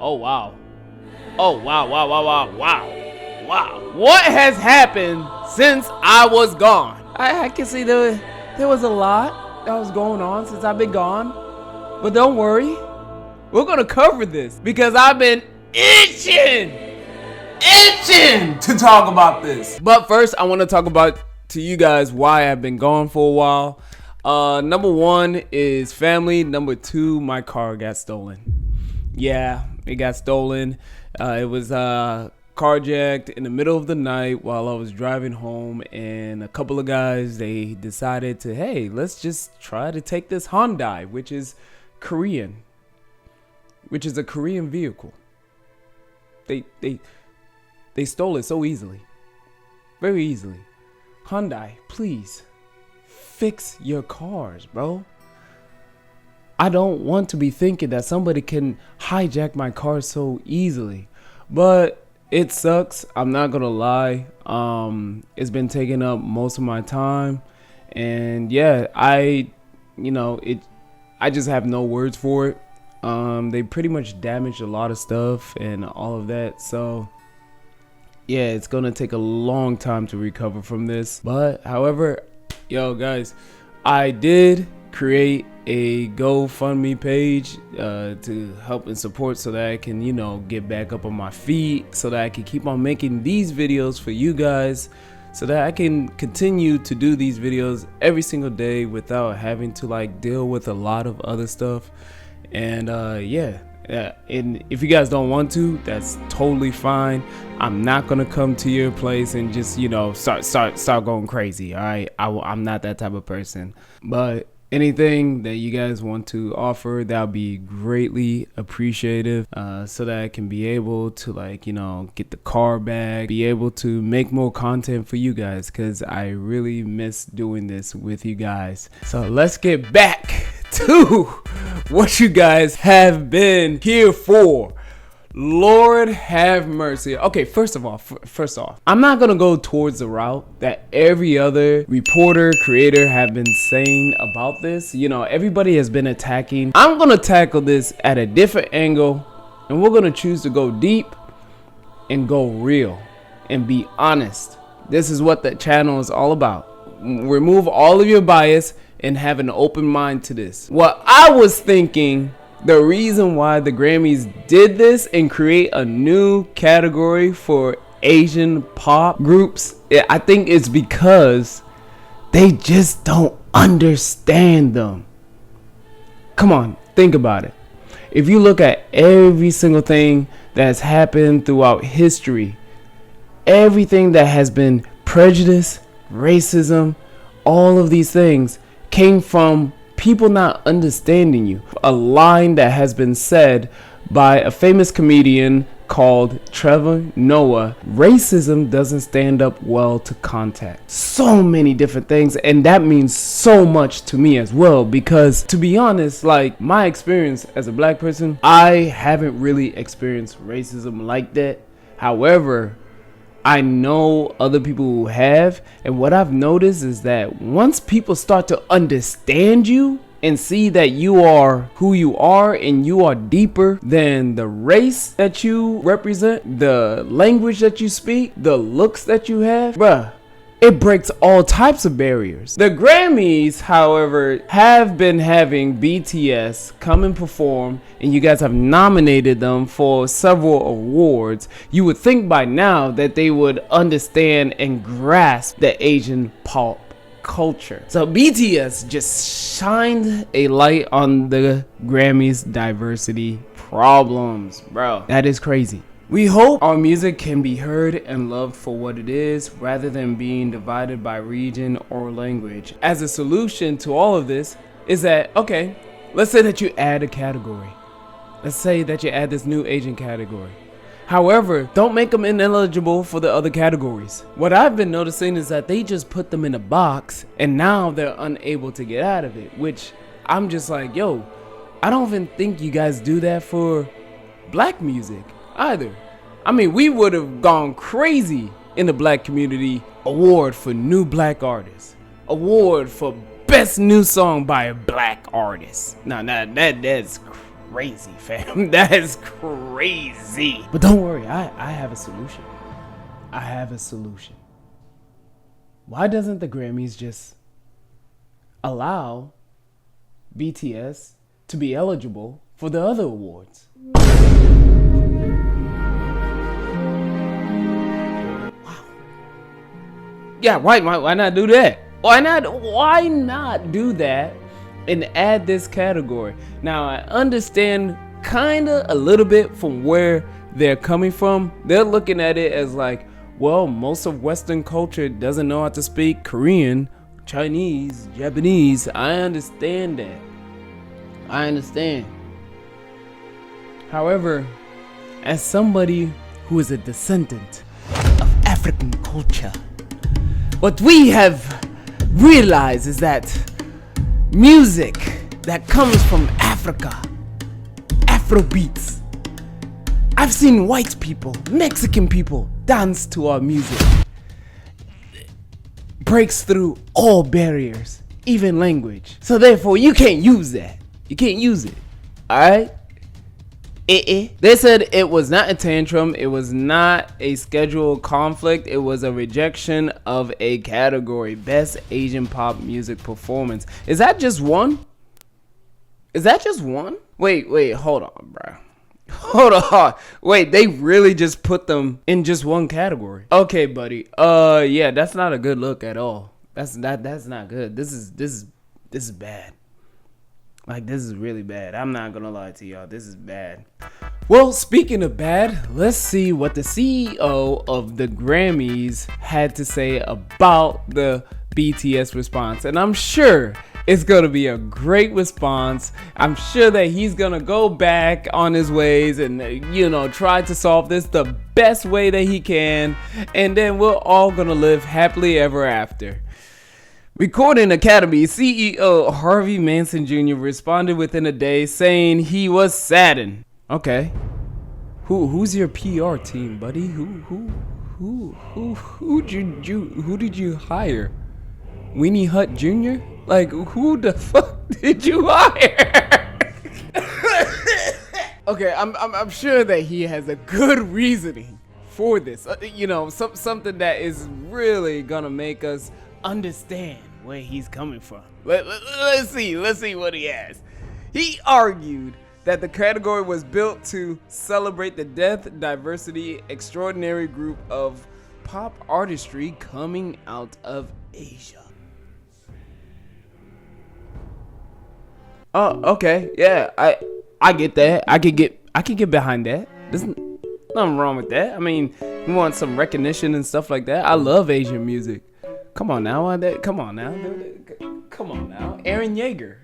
Oh wow. Oh wow, wow, wow, wow, wow, wow. What has happened since I was gone? I can see there was a lot that was going on since I've been gone. But don't worry, we're gonna cover this because I've been itching to talk about this. But first, I want to talk about to you guys why I've been gone for a while. Number one is family. Number two, my car got stolen. Yeah, it got stolen. It was carjacked in the middle of the night while I was driving home, and a couple of guys, they decided to, hey, let's just try to take this Hyundai, which is a Korean vehicle. They stole it so easily, very easily. Hyundai, please fix your cars, bro. I don't want to be thinking that somebody can hijack my car so easily, but it sucks. I'm not gonna lie. It's been taking up most of my time, and yeah, I just have no words for it. They pretty much damaged a lot of stuff and all of that, so yeah, it's gonna take a long time to recover from this. But however, yo guys, I did create a GoFundMe page to help and support so that I can, get back up on my feet, so that I can keep on making these videos for you guys, so that I can continue to do these videos every single day without having to deal with a lot of other stuff. And and if you guys don't want to, that's totally fine. I'm not gonna come to your place and just start going crazy. All right, I'm not that type of person. But anything that you guys want to offer, that'll be greatly appreciative, so that I can be able to get the car back, be able to make more content for you guys, because I really miss doing this with you guys. So let's get back to what you guys have been here for. Lord have mercy. Okay, first off, I'm not gonna go towards the route that every other reporter, creator have been saying about this. Everybody has been attacking. I'm gonna tackle this at a different angle, and we're gonna choose to go deep and go real and be honest. This is what the channel is all about. Remove all of your bias and have an open mind to this. What I was thinking, the reason why the Grammys did this and create a new category for Asian pop groups, I think it's because they just don't understand them. Come on, think about it. If you look at every single thing that's happened throughout history, everything that has been prejudice, racism, all of these things came from people not understanding you. A line that has been said by a famous comedian called Trevor Noah: racism doesn't stand up well to contact. So many different things, and that means so much to me as well, because to be honest, my experience as a black person, I haven't really experienced racism like that. However, I know other people who have, and what I've noticed is that once people start to understand you and see that you are who you are and you are deeper than the race that you represent, the language that you speak, the looks that you have, bruh, it breaks all types of barriers. The Grammys, however, have been having BTS come and perform, and you guys have nominated them for several awards. You would think by now that they would understand and grasp the Asian pop culture. So BTS just shined a light on the Grammys diversity problems, bro. That is crazy. We hope our music can be heard and loved for what it is, rather than being divided by region or language. As a solution to all of this is that, okay, let's say that you add a category. Let's say that you add this new Asian category. However, don't make them ineligible for the other categories. What I've been noticing is that they just put them in a box and now they're unable to get out of it, which I'm just like, yo, I don't even think you guys do that for black music either. I mean, we would have gone crazy in the black community. Award for new black artists, award for best new song by a black artist. Now that's crazy, fam. That is crazy. But don't worry, I have a solution. I have a solution. Why doesn't the Grammys just allow BTS to be eligible for the other awards? Wow. Yeah, why not do that? Why not do that and add this category? Now, I understand kinda a little bit from where they're coming from. They're looking at it as like, well, most of Western culture doesn't know how to speak Korean, Chinese, Japanese. I understand that. I understand. However, as somebody who is a descendant of African culture, what we have realized is that music that comes from Africa, Afrobeats, I've seen white people, Mexican people dance to our music. Breaks through all barriers, even language. So therefore, you can't use that. You can't use it. Alright? They said it was not a tantrum. It was not a scheduled conflict. It was a rejection of a category. Best Asian pop music performance. Is that just one? Is that just one? Wait, hold on, bro. Hold on. Wait, they really just put them in just one category. Okay, buddy. Yeah, that's not a good look at all. That's not good. This is bad. Like, this is really bad. I'm not gonna lie to y'all. This is bad. Well, speaking of bad, let's see what the CEO of the Grammys had to say about the BTS response. And I'm sure it's going to be a great response. I'm sure that he's going to go back on his ways and, try to solve this the best way that he can. And then we're all going to live happily ever after. Recording Academy CEO Harvey Manson Jr. responded within a day saying he was saddened. Okay. Who's your PR team, buddy? Who did you hire? Weenie Hut Jr.? Like, who the fuck did you hire? Okay, I'm sure that he has a good reasoning for this. Something that is really gonna make us understand where he's coming from. Let's see what he has. He argued that the category was built to celebrate the depth, diversity, extraordinary group of pop artistry coming out of Asia. Oh, okay, yeah, I get that. I can get behind that. There's nothing wrong with that. I mean, you want some recognition and stuff like that. I love Asian music. Come on now, Aaron Yeager.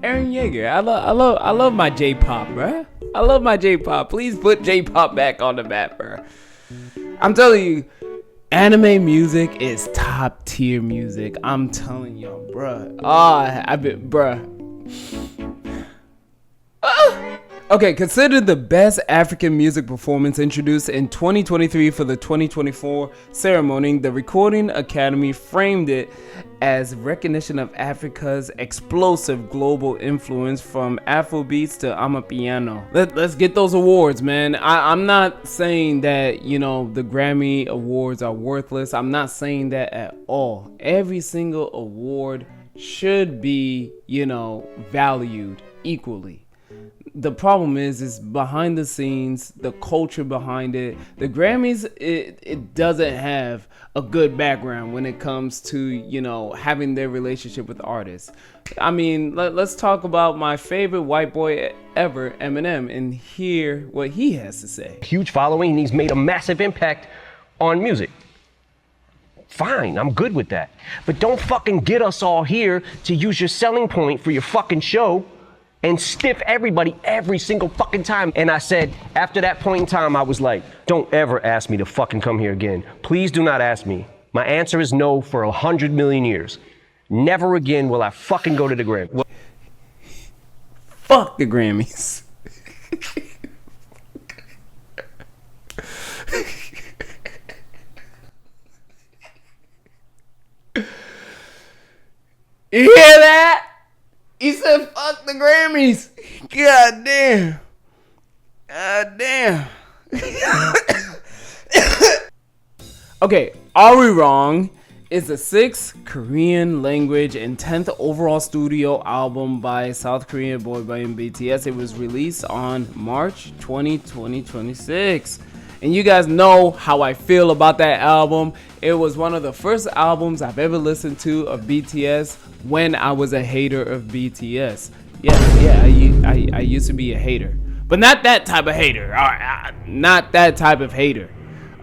I love my J-pop, bruh. I love my J-pop. Please put J-pop back on the map, bruh. I'm telling you, anime music is top tier music. I'm telling y'all, bruh. Bruh. Okay, considered the best African music performance introduced in 2023 for the 2024 ceremony. The Recording Academy framed it as recognition of Africa's explosive global influence from Afrobeats to Amapiano. Let's get those awards, man. I'm not saying that, the Grammy awards are worthless. I'm not saying that at all. Every single award should be, valued equally. The problem is behind the scenes, the culture behind it. The Grammys, it doesn't have a good background when it comes to, having their relationship with artists. I mean, let's talk about my favorite white boy ever, Eminem, and hear what he has to say. Huge following, and he's made a massive impact on music. Fine, I'm good with that. But don't fucking get us all here to use your selling point for your fucking show and stiff everybody every single fucking time. And I said, after that point in time, I was like, don't ever ask me to fucking come here again. Please do not ask me. My answer is no for 100 million years. Never again will I fucking go to the Grammys. Fuck the Grammys. You hear that? He said, fuck the Grammys. God damn. God damn. Okay, Arirang is the 6th Korean language and 10th overall studio album by South Korean boy band BTS. It was released on March 20, 2026. And you guys know how I feel about that album. It was one of the first albums I've ever listened to of BTS when I was a hater of BTS. I used to be a hater. But not that type of hater. Not that type of hater.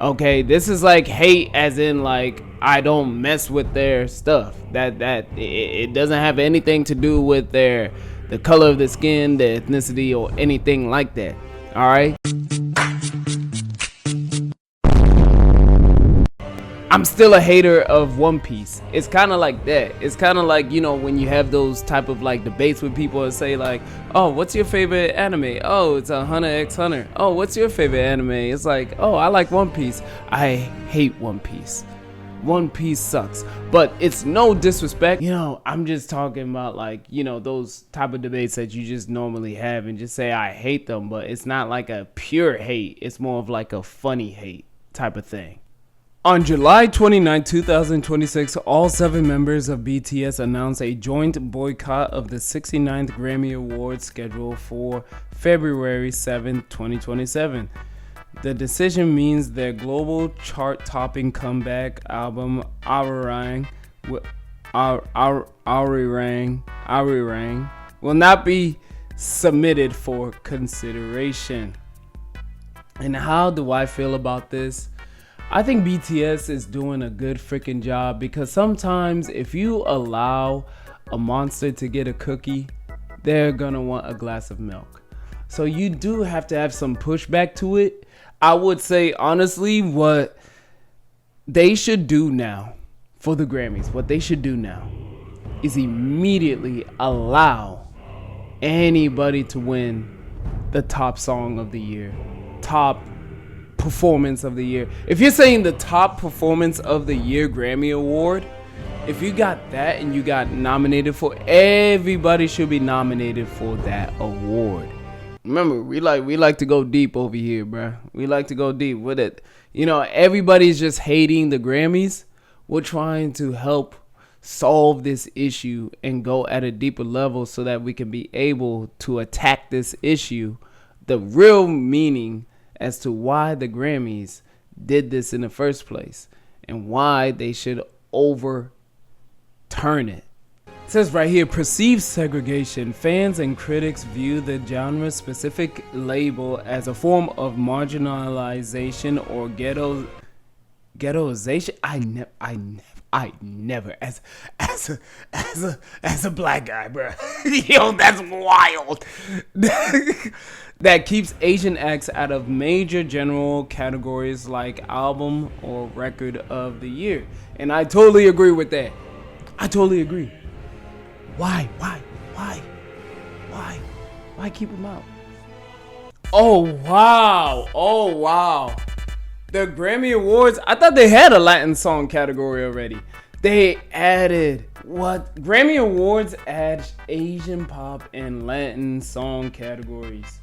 Okay, this is like hate as in like I don't mess with their stuff. That it doesn't have anything to do with the color of the skin, the ethnicity, or anything like that. All right. I'm still a hater of One Piece. It's kind of like that. It's kind of like, you know, when you have those type of like debates with people and say like, oh, what's your favorite anime? Oh, it's Hunter x Hunter. Oh, what's your favorite anime? It's like, oh, I like One Piece. I hate One Piece. One Piece sucks. But it's no disrespect. You know, I'm just talking about like, you know, those type of debates that you just normally have and just say I hate them. But it's not like a pure hate. It's more of like a funny hate type of thing. On July 29, 2026, all 7 members of BTS announced a joint boycott of the 69th Grammy Awards scheduled for February 7, 2027. The decision means their global chart-topping comeback album Arirang will not be submitted for consideration. And how do I feel about this? I think BTS is doing a good freaking job because sometimes if you allow a monster to get a cookie, they're gonna want a glass of milk. So you do have to have some pushback to it. I would say honestly what they should do now for the Grammys, what they should do now is immediately allow anybody to win the top song of the year, top performance of the year. If you're saying the top performance of the year Grammy Award, if you got that and you got nominated for, everybody should be nominated for that award. Remember, we like to go deep over here, bruh. We like to go deep with it. You know, everybody's just hating the Grammys. We're trying to help solve this issue and go at a deeper level so that we can be able to attack this issue, the real meaning as to why the Grammys did this in the first place and why they should overturn it. It says right here, perceived segregation. Fans and critics view the genre-specific label as a form of marginalization or ghettoization. I never, as a black guy, bro. Yo, that's wild. That keeps Asian acts out of major general categories like album or record of the year. And I totally agree with that. I totally agree. Why keep them out? Oh wow. The Grammy Awards, I thought they had a Latin song category already. They added what? Grammy Awards add Asian pop and Latin song categories.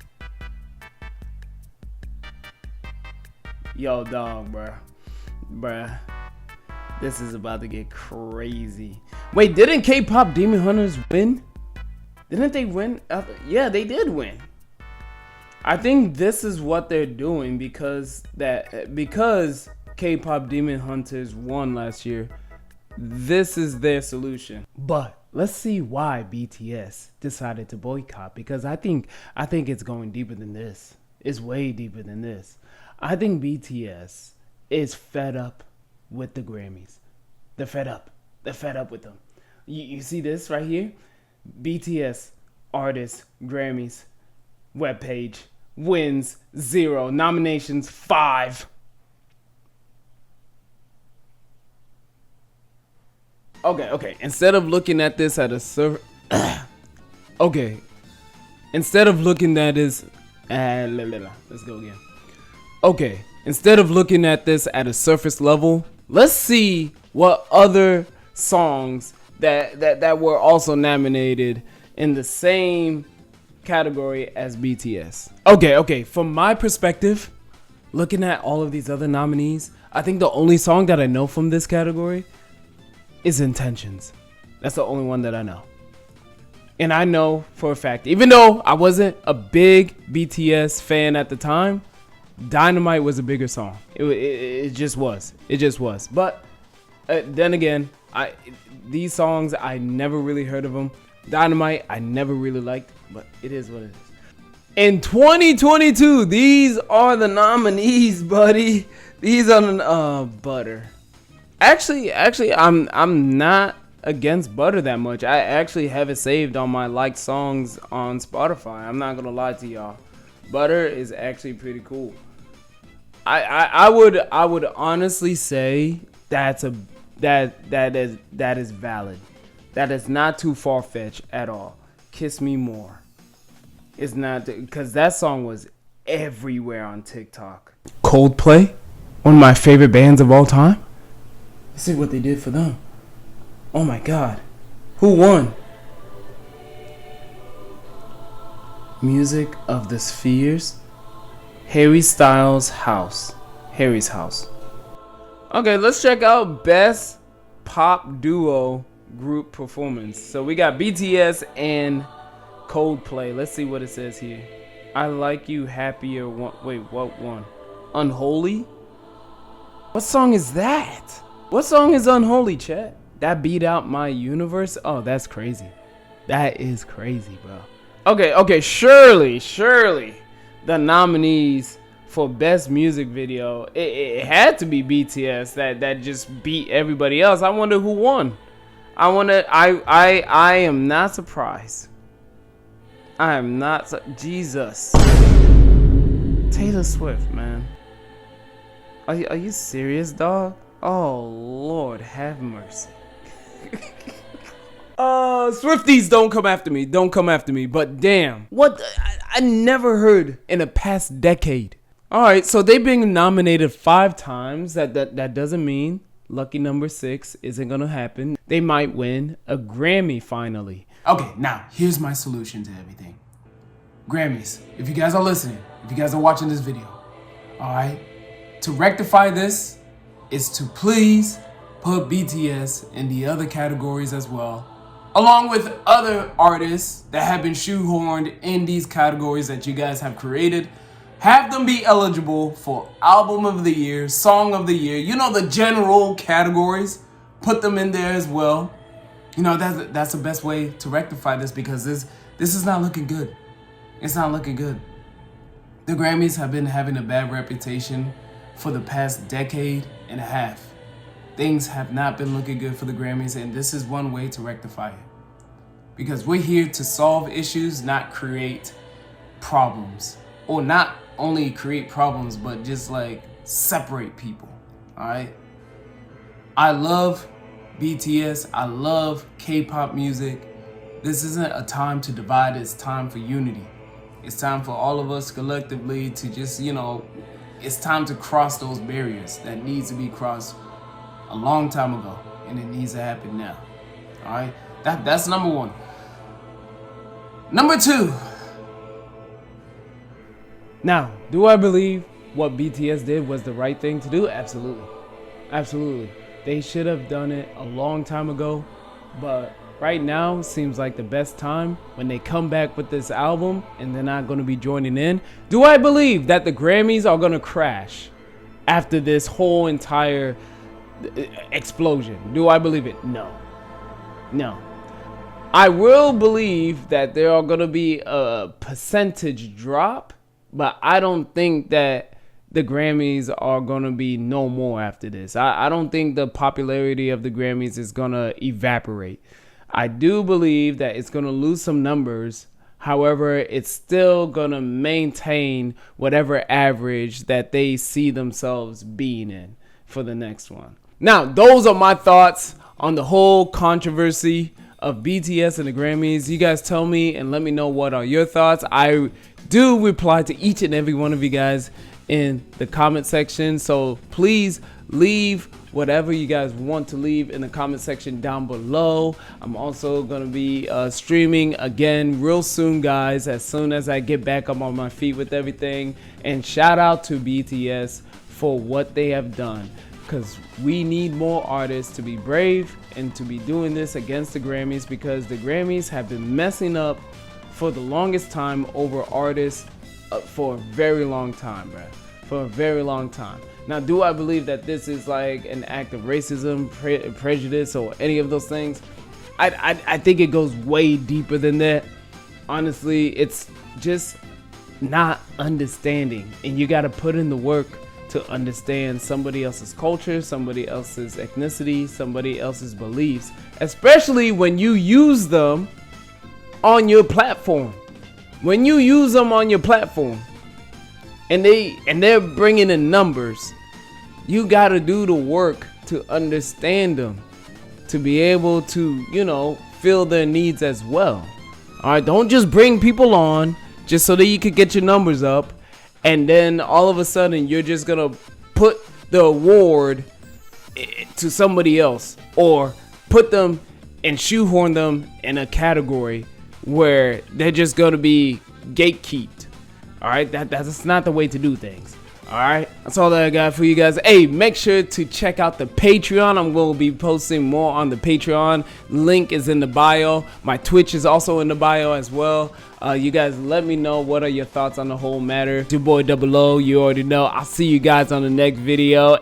Yo, dog, bruh. This is about to get crazy. Wait, didn't K-pop Demon Hunters win? Didn't they win? Yeah, they did win. I think this is what they're doing because K-pop Demon Hunters won last year. This is their solution. But let's see why BTS decided to boycott, because I think it's going deeper than this. It's way deeper than this. I think BTS is fed up with the Grammys. They're fed up. They're fed up with them. You see this right here? BTS artist Grammys webpage wins 0, nominations 5. Okay. Instead of looking at this at a Instead of looking at this let's go again. Okay, instead of looking at this at a surface level, let's see what other songs that were also nominated in the same category as BTS. Okay. From my perspective, looking at all of these other nominees, I think the only song that I know from this category is Intentions. That's the only one that I know. And I know for a fact, even though I wasn't a big BTS fan at the time, Dynamite was a bigger song. It just was. It just was. But then again, these songs, I never really heard of them. Dynamite, I never really liked, but it is what it is. In 2022, these are the nominees, buddy. These are the Butter. Actually, I'm not against Butter that much. I actually have it saved on my liked songs on Spotify. I'm not gonna lie to y'all. Butter is actually pretty cool. I would honestly say that is valid. That is not too far-fetched at all. Kiss Me More. It's not, because that song was everywhere on TikTok. Coldplay, one of my favorite bands of all time. Let's see what they did for them. Oh my God. Who won? Music of the Spheres. Harry Styles' House. Harry's House. Okay, let's check out Best Pop Duo Group Performance. So we got BTS and Coldplay. Let's see what it says here. I Like You, Happier. Wait, what one? Unholy? What song is that? What song is Unholy, chat? That Beat Out My Universe? Oh, that's crazy. That is crazy, bro. Okay, surely the nominees for Best Music Video, it had to be BTS that just beat everybody else. I wonder who won. I am not surprised. I am not. Jesus. Taylor Swift, man. Are you serious, dog? Oh, Lord, have mercy. Swifties, don't come after me. Don't come after me. But damn, what? I never heard in the past decade. All right, so they've been nominated 5 times. That doesn't mean lucky number 6 isn't gonna happen. They might win a Grammy finally. Okay, now here's my solution to everything. Grammys, if you guys are listening, if you guys are watching this video, all right, to rectify this is to please put BTS in the other categories as well, along with other artists that have been shoehorned in these categories that you guys have created. Have them be eligible for Album of the Year, Song of the Year, you know, the general categories. Put them in there as well. You know, that's the best way to rectify this, because this is not looking good. It's not looking good. The Grammys have been having a bad reputation for the past decade and a half. Things have not been looking good for the Grammys, and this is one way to rectify it. Because we're here to solve issues, not create problems. Or not only create problems, but just like separate people, all right? I love BTS, I love K-pop music. This isn't a time to divide, it's time for unity. It's time for all of us collectively to just, you know, it's time to cross those barriers that needs to be crossed a long time ago, and it needs to happen now, all right? That's number 1. Number 2. Now, do I believe what BTS did was the right thing to do? Absolutely. Absolutely. They should have done it a long time ago, but right now seems like the best time when they come back with this album and they're not going to be joining in. Do I believe that the Grammys are going to crash after this whole entire explosion? Do I believe it? No. I will believe that there are going to be a percentage drop, but I don't think that the Grammys are going to be no more after this. I don't think the popularity of the Grammys is going to evaporate. I do believe that it's going to lose some numbers. However, it's still going to maintain whatever average that they see themselves being in for the next one. Now, those are my thoughts on the whole controversy of BTS and the Grammys. You guys tell me and let me know what are your thoughts. I do reply to each and every one of you guys in the comment section. So please leave whatever you guys want to leave in the comment section down below. I'm also going to be streaming again real soon, guys, as soon as I get back up on my feet with everything. And shout out to BTS for what they have done, because we need more artists to be brave and to be doing this against the Grammys, because the Grammys have been messing up for the longest time over artists for a very long time, bro. For a very long time. Now, do I believe that this is like an act of racism, prejudice, or any of those things? I think it goes way deeper than that. Honestly, it's just not understanding, and you got to put in the work to understand somebody else's culture, somebody else's ethnicity, somebody else's beliefs, especially when you use them on your platform. When you use them on your platform and they're bringing in numbers, you got to do the work to understand them, to be able to, you know, fill their needs as well. All right, don't just bring people on just so that you could get your numbers up, and then all of a sudden you're just gonna put the award to somebody else, or put them and shoehorn them in a category where they're just gonna be gatekeeped. All right, that's not the way to do things. All right, that's all that I got for you guys. Hey, make sure to check out the Patreon. I'm going to be posting more on the Patreon. Link is in the bio. My Twitch is also in the bio as well. You guys let me know, what are your thoughts on the whole matter. It's your boy Double O. You already know. I'll see you guys on the next video.